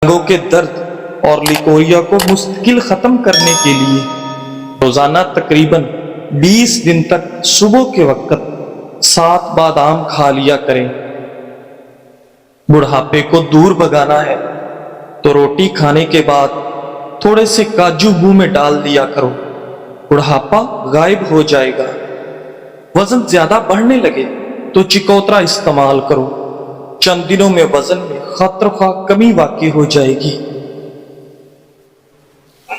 ٹانگوں کے درد اور لیکوریا کو مستقل ختم کرنے کے لیے روزانہ تقریباً 20 دن تک صبح کے وقت 7 بادام کھا لیا کریں۔ بڑھاپے کو دور بھگانا ہے تو روٹی کھانے کے بعد تھوڑے سے کاجو منہ میں ڈال دیا کرو، بڑھاپا غائب ہو جائے گا۔ وزن زیادہ بڑھنے لگے تو چکوترا استعمال کرو، چند دنوں میں وزن میں خطرخواہ کمی واقع ہو جائے گی۔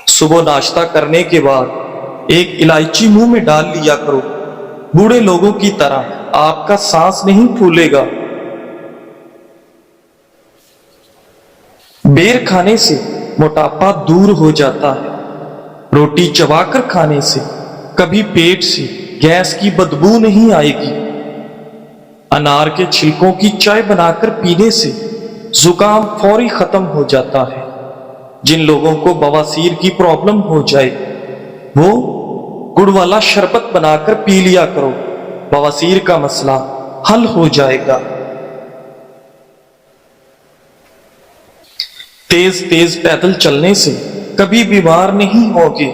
صبح ناشتہ کرنے کے بعد ایک الائچی منہ میں ڈال لیا کرو، بوڑھے لوگوں کی طرح آپ کا سانس نہیں پھولے گا۔ بیر کھانے سے موٹاپا دور ہو جاتا ہے۔ روٹی چبا کر کھانے سے کبھی پیٹ سے گیس کی بدبو نہیں آئے گی۔ انار کے چھلکوں کی چائے بنا کر پینے سے زکام فوری ختم ہو جاتا ہے۔ جن لوگوں کو بواسیر کی پرابلم ہو جائے وہ گڑ والا شربت بنا کر پی لیا کرو، بواسیر کا مسئلہ حل ہو جائے گا۔ تیز تیز پیدل چلنے سے کبھی بیمار نہیں ہوگے۔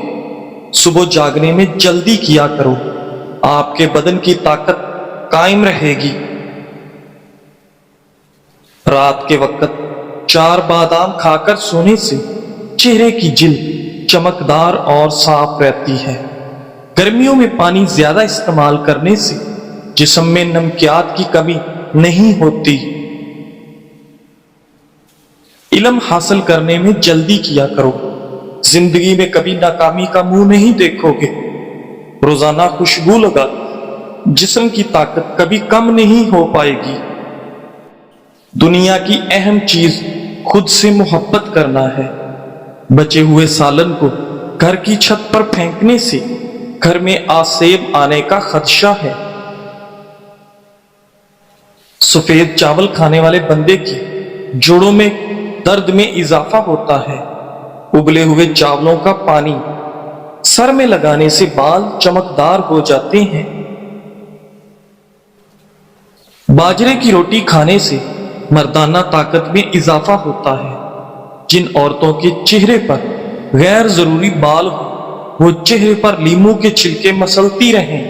صبح جاگنے میں جلدی کیا کرو، آپ کے بدن کی طاقت قائم رہے گی۔ رات کے وقت 4 بادام کھا کر سونے سے چہرے کی جلد چمکدار اور صاف رہتی ہے۔ گرمیوں میں پانی زیادہ استعمال کرنے سے جسم میں نمکیات کی کمی نہیں ہوتی۔ علم حاصل کرنے میں جلدی کیا کرو، زندگی میں کبھی ناکامی کا منہ نہیں دیکھو گے۔ روزانہ خوشبو لگا، جسم کی طاقت کبھی کم نہیں ہو پائے گی۔ دنیا کی اہم چیز خود سے محبت کرنا ہے۔ بچے ہوئے سالن کو گھر کی چھت پر پھینکنے سے گھر میں آسیب آنے کا خدشہ ہے۔ سفید چاول کھانے والے بندے کی جوڑوں میں درد میں اضافہ ہوتا ہے۔ ابلے ہوئے چاولوں کا پانی سر میں لگانے سے بال چمکدار ہو جاتے ہیں۔ باجرے کی روٹی کھانے سے مردانہ طاقت میں اضافہ ہوتا ہے۔ جن عورتوں کے چہرے پر غیر ضروری بال ہو وہ چہرے پر لیموں کے چھلکے مسلتی رہیں،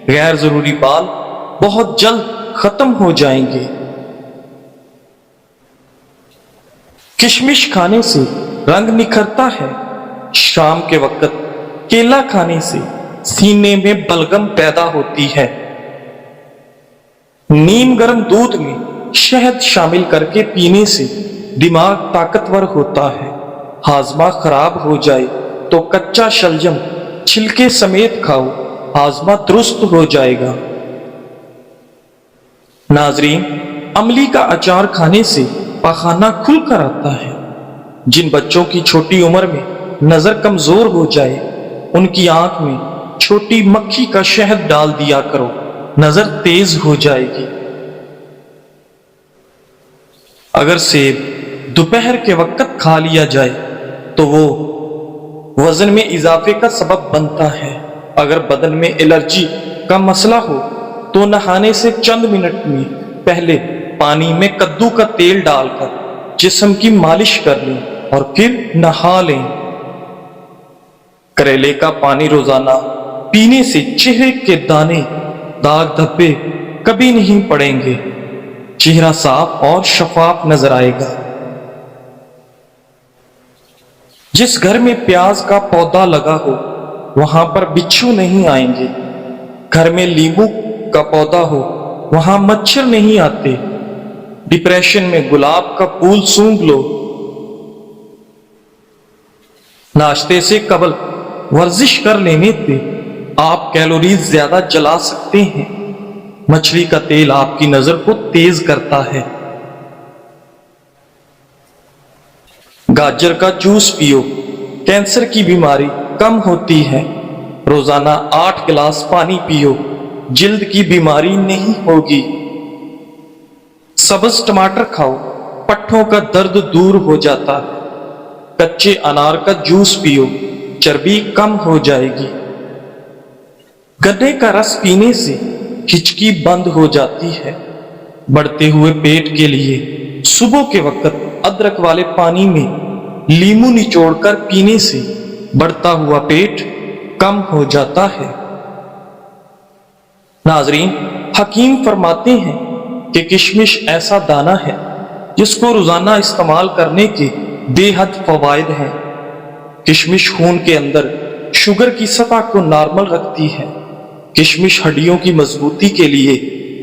غیر ضروری بال بہت جلد ختم ہو جائیں گے۔ کشمش کھانے سے رنگ نکھرتا ہے۔ شام کے وقت کیلا کھانے سے سینے میں بلغم پیدا ہوتی ہے۔ نیم گرم دودھ میں شہد شامل کر کے پینے سے دماغ طاقتور ہوتا ہے۔ ہاضمہ خراب ہو جائے تو کچا شلجم چھلکے سمیت کھاؤ، ہاضمہ درست ہو جائے گا۔ ناظرین، املی کا اچار کھانے سے پاخانہ کھل کر آتا ہے۔ جن بچوں کی چھوٹی عمر میں نظر کمزور ہو جائے ان کی آنکھ میں چھوٹی مکھی کا شہد ڈال دیا کرو، نظر تیز ہو جائے گی۔ اگر سیب دوپہر کے وقت کھا لیا جائے تو وہ وزن میں اضافے کا سبب بنتا ہے۔ اگر بدن میں الرجی کا مسئلہ ہو تو نہانے سے چند منٹ میں پہلے پانی میں کدو کا تیل ڈال کر جسم کی مالش کر لیں اور پھر نہا لیں۔ کریلے کا پانی روزانہ پینے سے چہرے کے دانے، داغ دھبے کبھی نہیں پڑیں گے، چہرہ صاف اور شفاف نظر آئے گا۔ جس گھر میں پیاز کا پودا لگا ہو وہاں پر بچھو نہیں آئیں گے۔ گھر میں لیمو کا پودا ہو وہاں مچھر نہیں آتے۔ ڈپریشن میں گلاب کا پھول سونگھ لو۔ ناشتے سے قبل ورزش کر لینے سے آپ کیلوریز زیادہ جلا سکتے ہیں۔ مچھلی کا تیل آپ کی نظر کو تیز کرتا ہے۔ گاجر کا جوس پیو، کینسر کی بیماری کم ہوتی ہے۔ روزانہ 8 گلاس پانی پیو، جلد کی بیماری نہیں ہوگی۔ سبز ٹماٹر کھاؤ، پٹھوں کا درد دور ہو جاتا ہے۔ کچے انار کا جوس پیو، چربی کم ہو جائے گی۔ گنے کا رس پینے سے ہچکی بند ہو جاتی ہے۔ بڑھتے ہوئے پیٹ کے لیے صبح کے وقت ادرک والے پانی میں لیمو نچوڑ کر پینے سے بڑھتا ہوا پیٹ کم ہو جاتا ہے۔ ناظرین، حکیم فرماتے ہیں کہ کشمش ایسا دانہ ہے جس کو روزانہ استعمال کرنے کے بے حد فوائد ہیں۔ کشمش خون کے اندر شوگر کی سطح کو نارمل رکھتی ہے۔ کشمش ہڈیوں کی مضبوطی کے لیے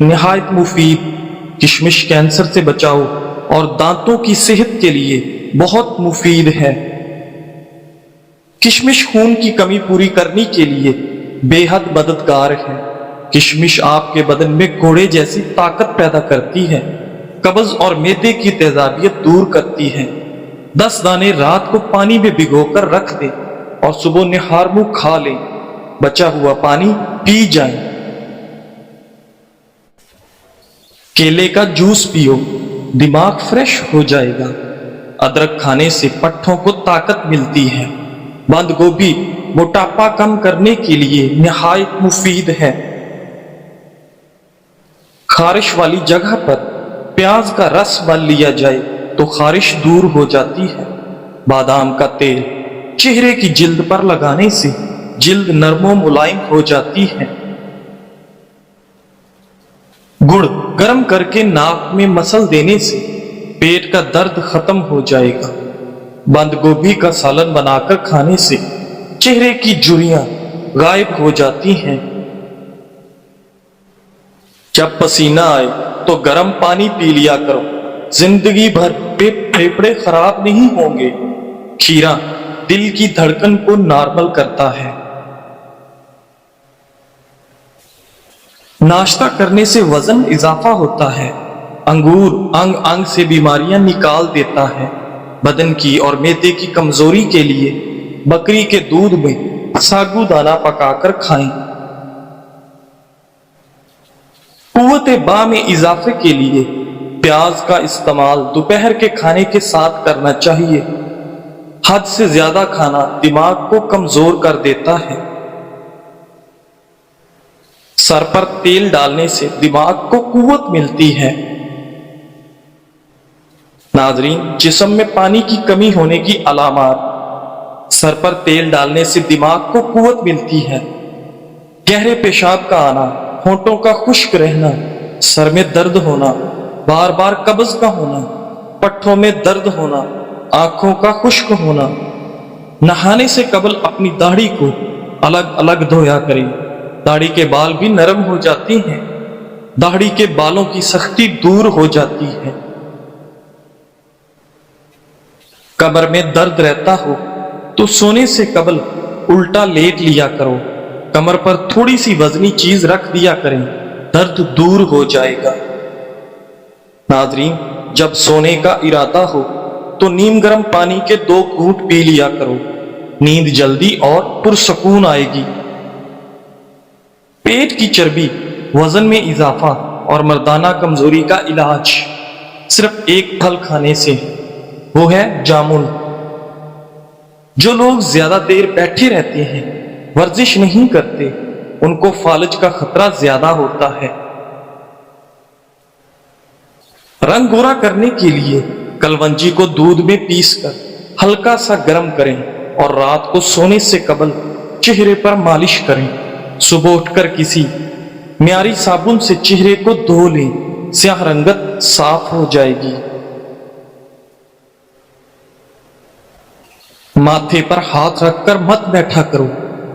نہایت مفید، کشمش کینسر سے بچاؤ اور دانتوں کی صحت کے لیے بہت مفید ہے۔ کشمش خون کی کمی پوری کرنے کے لیے بے حد مددگار ہے۔ کشمش آپ کے بدن میں گھوڑے جیسی طاقت پیدا کرتی ہے، قبض اور معدے کی تیزابیت دور کرتی ہے۔ 10 دانے رات کو پانی میں بھگو کر رکھ دیں اور صبح نہار منہ کھا لیں، بچا ہوا پانی پی جائیں۔ کیلے کا جوس پیو، دماغ فریش ہو جائے گا۔ ادرک کھانے سے پٹھوں کو طاقت ملتی ہے۔ بند گوبھی موٹاپا کم کرنے کے لیے نہایت مفید ہے۔ خارش والی جگہ پر پیاز کا رس مل لیا جائے تو خارش دور ہو جاتی ہے۔ بادام کا تیل چہرے کی جلد پر لگانے سے جلد نرم و ملائم ہو جاتی ہے۔ گڑ گرم کر کے ناک میں مسل دینے سے پیٹ کا درد ختم ہو جائے گا۔ بند گوبھی کا سالن بنا کر کھانے سے چہرے کی جھریاں غائب ہو جاتی ہیں۔ جب پسینہ آئے تو گرم پانی پی لیا کرو، زندگی بھر پھیپھڑے خراب نہیں ہوں گے۔ کھیرا دل کی دھڑکن کو نارمل کرتا ہے۔ ناشتہ کرنے سے وزن اضافہ ہوتا ہے۔ انگور انگ انگ سے بیماریاں نکال دیتا ہے۔ بدن کی اور معدے کی کمزوری کے لیے بکری کے دودھ میں ساگو دانہ پکا کر کھائیں۔ قوت با میں اضافے کے لیے پیاز کا استعمال دوپہر کے کھانے کے ساتھ کرنا چاہیے۔ حد سے زیادہ کھانا دماغ کو کمزور کر دیتا ہے۔ سر پر تیل ڈالنے سے دماغ کو قوت ملتی ہے۔ ناظرین، جسم میں پانی کی کمی ہونے کی علامات۔ سر پر تیل ڈالنے سے دماغ کو قوت ملتی ہے۔ گہرے پیشاب کا آنا، ہونٹوں کا خشک رہنا، سر میں درد ہونا، بار بار قبض کا ہونا، پٹھوں میں درد ہونا، آنکھوں کا خشک ہونا۔ نہانے سے قبل اپنی داڑھی کو الگ الگ دھویا کریں۔ داڑھی کے بال بھی نرم ہو جاتے ہیں۔ داڑھی کے بالوں کی سختی دور ہو جاتی ہے۔ کمر میں درد رہتا ہو تو سونے سے قبل الٹا لیٹ لیا کرو۔ کمر پر تھوڑی سی وزنی چیز رکھ دیا کریں، درد دور ہو جائے گا۔ ناظرین، جب سونے کا ارادہ ہو تو نیم گرم پانی کے 2 گھونٹ پی لیا کرو، نیند جلدی اور پرسکون آئے گی۔ پیٹ کی چربی، وزن میں اضافہ اور مردانہ کمزوری کا علاج صرف ایک پھل کھانے سے، وہ ہے جامن۔ جو لوگ زیادہ دیر بیٹھے رہتے ہیں، ورزش نہیں کرتے، ان کو فالج کا خطرہ زیادہ ہوتا ہے۔ رنگ گورا کرنے کے لیے کلونجی کو دودھ میں پیس کر ہلکا سا گرم کریں اور رات کو سونے سے قبل چہرے پر مالش کریں۔ صبح اٹھ کر کسی معیاری صابن سے چہرے کو دھو لیں، سیاہ رنگت صاف ہو جائے گی۔ ماتھے پر ہاتھ رکھ کر مت بیٹھا کرو،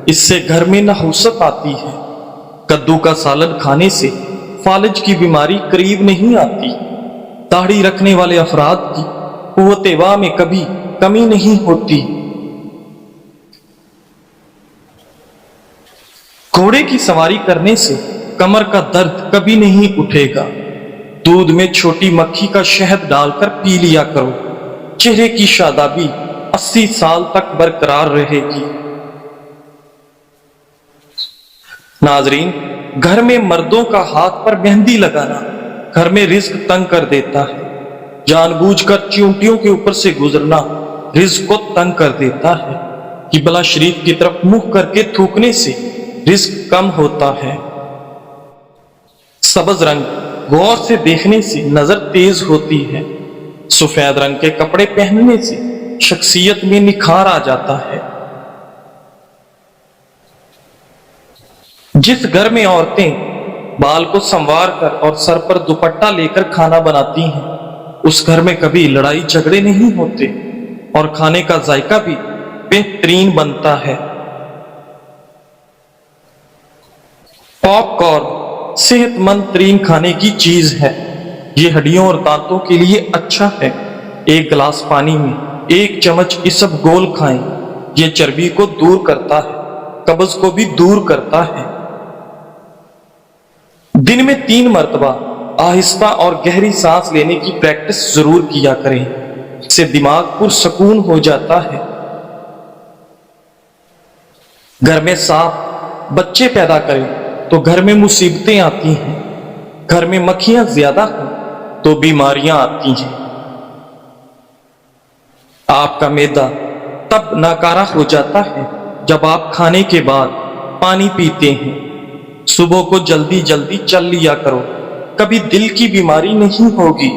اس سے گھر میں نحوست آتی ہے۔ کدو کا سالن کھانے سے فالج کی بیماری قریب نہیں آتی۔ داڑھی رکھنے والے افراد کی قوت وا میں کبھی کمی نہیں ہوتی۔ گھوڑے کی سواری کرنے سے کمر کا درد کبھی نہیں اٹھے گا۔ دودھ میں چھوٹی مکھی کا شہد ڈال کر پی لیا کرو، چہرے کی شادابی 80 سال تک برقرار رہے گی۔ ناظرین، گھر میں مردوں کا ہاتھ پر مہندی لگانا گھر میں رزق تنگ کر دیتا ہے۔ جان بوجھ کر چیونٹیوں کے اوپر سے گزرنا رزق کو تنگ کر دیتا ہے۔ قبلہ شریف کی طرف منہ کر کے تھوکنے سے رزق کم ہوتا ہے۔ سبز رنگ غور سے دیکھنے سے نظر تیز ہوتی ہے۔ سفید رنگ کے کپڑے پہننے سے شخصیت میں نکھار آ جاتا ہے۔ جس گھر میں عورتیں بال کو سنوار کر اور سر پر دوپٹہ لے کر کھانا بناتی ہیں، اس گھر میں کبھی لڑائی جھگڑے نہیں ہوتے اور کھانے کا ذائقہ بھی بہترین بنتا ہے۔ پاپ کارن صحت مند ترین کھانے کی چیز ہے۔ یہ ہڈیوں اور دانتوں کے لیے اچھا ہے۔ ایک گلاس پانی میں 1 چمچ اسب گول کھائیں۔ یہ چربی کو دور کرتا ہے، قبض کو بھی دور کرتا ہے۔ دن میں 3 مرتبہ آہستہ اور گہری سانس لینے کی پریکٹس ضرور کیا کریں، اس سے دماغ پرسکون ہو جاتا ہے۔ گھر میں صاف بچے پیدا کریں تو گھر میں مصیبتیں آتی ہیں۔ گھر میں مکھیاں زیادہ ہوں تو بیماریاں آتی ہیں۔ آپ کا معدہ تب ناکارہ ہو جاتا ہے جب آپ کھانے کے بعد پانی پیتے ہیں۔ صبح کو جلدی جلدی چل لیا کرو، کبھی دل کی بیماری نہیں ہوگی۔